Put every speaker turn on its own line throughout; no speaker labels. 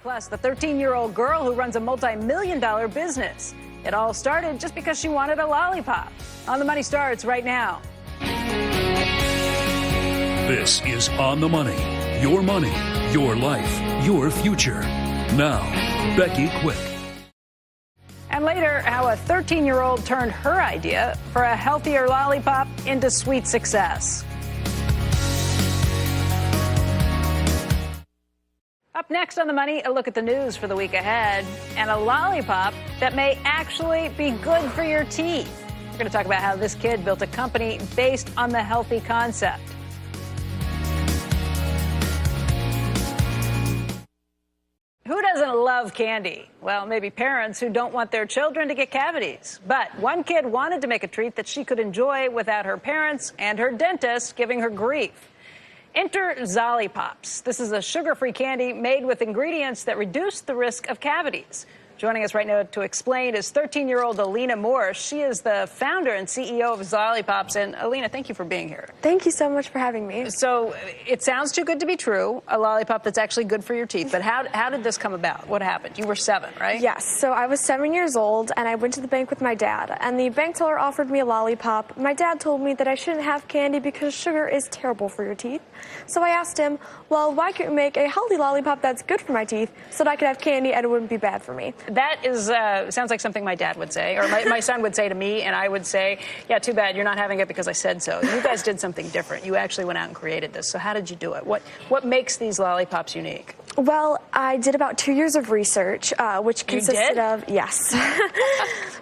Plus, the 13-year-old girl who runs a multi-million-dollar business. It all started just because she wanted a lollipop. On the Money starts right now.
This is On the Money. Your money, your life, your future. Now, Becky Quick.
And later, how a 13-year-old turned her idea for a healthier lollipop into sweet success. Up next on The Money, a look at the news for the week ahead and a lollipop that may actually be good for your teeth. We're going to talk about how this kid built a company based on the healthy concept. Who doesn't love candy? Well, maybe parents who don't want their children to get cavities. But one kid wanted to make a treat that she could enjoy without her parents and her dentist giving her grief. Enter Zollipops. This is a sugar-free candy made with ingredients that reduce the risk of cavities. Joining us right now to explain is 13-year-old Alina Moore. She is the founder and CEO of Zollipops. And Alina, thank you for being here.
Thank you so much for having me.
So it sounds too good to be true, a lollipop that's actually good for your teeth. But how did this come about? What happened? You were 7, right?
Yes. So I was 7 years old, and I went to the bank with my dad. And the bank teller offered me a lollipop. My dad told me that I shouldn't have candy because sugar is terrible for your teeth. So I asked him, well, why can't we make a healthy lollipop that's good for my teeth so that I could have candy and it wouldn't be bad for me?
That is sounds like something my dad would say, or my son would say to me, and I would say, yeah, too bad you're not having it because I said so. You guys did something different. You actually went out and created this. So how did you do it? What makes these lollipops unique?
Well, I did about 2 years of research, which consisted of, yes,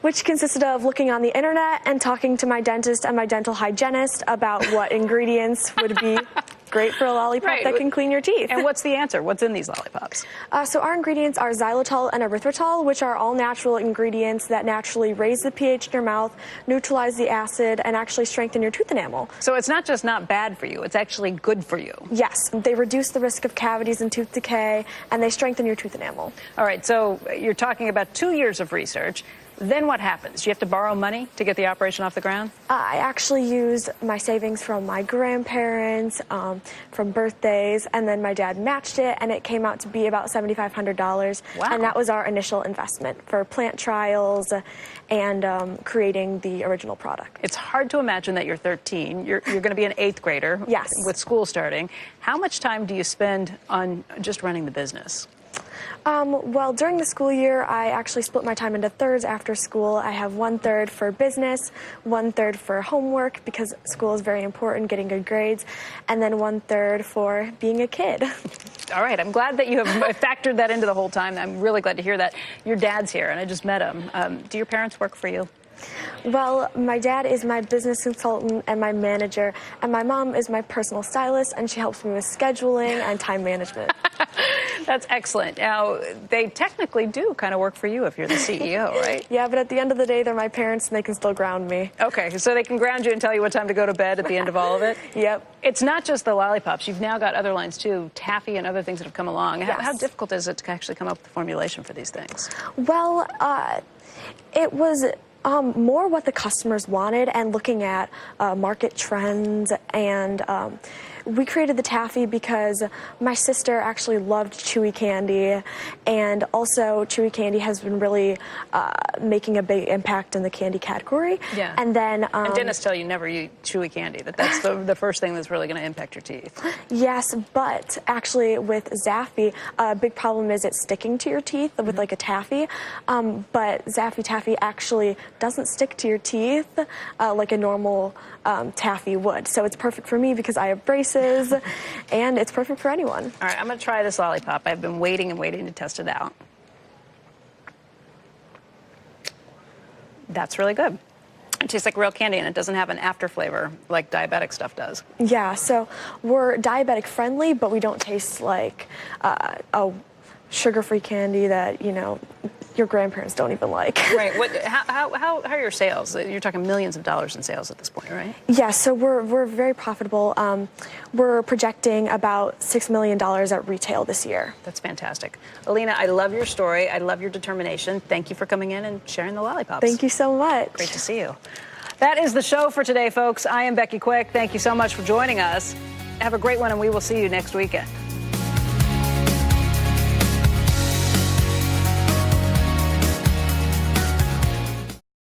which consisted of looking on the internet and talking to my dentist and my dental hygienist about what ingredients would be great for a lollipop that can clean your teeth.
And what's the answer? What's in these lollipops?
So our ingredients are xylitol and erythritol, which are all natural ingredients that naturally raise the pH in your mouth, neutralize the acid, and actually strengthen your tooth enamel.
So it's not just not bad for you, it's actually good for you.
Yes. They reduce the risk of cavities and tooth decay, and they strengthen your tooth enamel.
All right, so you're talking about 2 years of research. Then what happens? You have to borrow money to get the operation off the ground?
I actually used my savings from my grandparents, from birthdays, and then my dad matched it, and it came out to be about $7,500.
Wow.
And that was our initial investment for plant trials and creating the original product.
It's hard to imagine that you're 13. You're going to be an 8th grader.
Yes.
With school starting. How much time do you spend on just running the business?
Well, during the school year, I actually split my time into thirds after school. I have 1/3 for business, 1/3 for homework because school is very important, getting good grades, and then 1/3 for being a kid.
All right, I'm glad that you have factored that into the whole time. I'm really glad to hear that. Your dad's here, and I just met him. Do your parents work for you?
Well, my dad is my business consultant and my manager, and my mom is my personal stylist, and she helps me with scheduling and time management.
That's excellent. Now, they technically do kind of work for you if you're the CEO, right?
Yeah, but at the end of the day, they're my parents, and they can still ground me.
Okay, so they can ground you and tell you what time to go to bed at the end of all of it?
Yep.
It's not just the lollipops. You've now got other lines, too, taffy and other things that have come along.
Yes.
How difficult is it to actually come up with the formulation for these things?
Well, it was more what the customers wanted and looking at market trends, and we created the taffy because my sister actually loved chewy candy, and also chewy candy has been really making a big impact in the candy category.
Yeah.
And then
and dentists tell you never eat chewy candy, that's the first thing that's really going to impact your teeth.
Yes, but actually with Zaffy, a big problem is it's sticking to your teeth with like a taffy, but Zaffy Taffy actually doesn't stick to your teeth like a normal taffy would. So it's perfect for me because I have braces, and it's perfect for anyone.
All right, I'm going to try this lollipop. I've been waiting and waiting to test it out. That's really good. It tastes like real candy, and it doesn't have an after flavor like diabetic stuff does.
Yeah, so we're diabetic friendly, but we don't taste like a sugar-free candy that, you know, your grandparents don't even like.
Right. How are your sales? You're talking millions of dollars in sales at this point, right?
Yeah, so we're very profitable. We're projecting about $6 million at retail this year.
That's fantastic. Alina, I love your story. I love your determination. Thank you for coming in and sharing the lollipops.
Thank you so much.
Great to see you. That is the show for today, folks. I am Becky Quick. Thank you so much for joining us. Have a great one, and we will see you next weekend.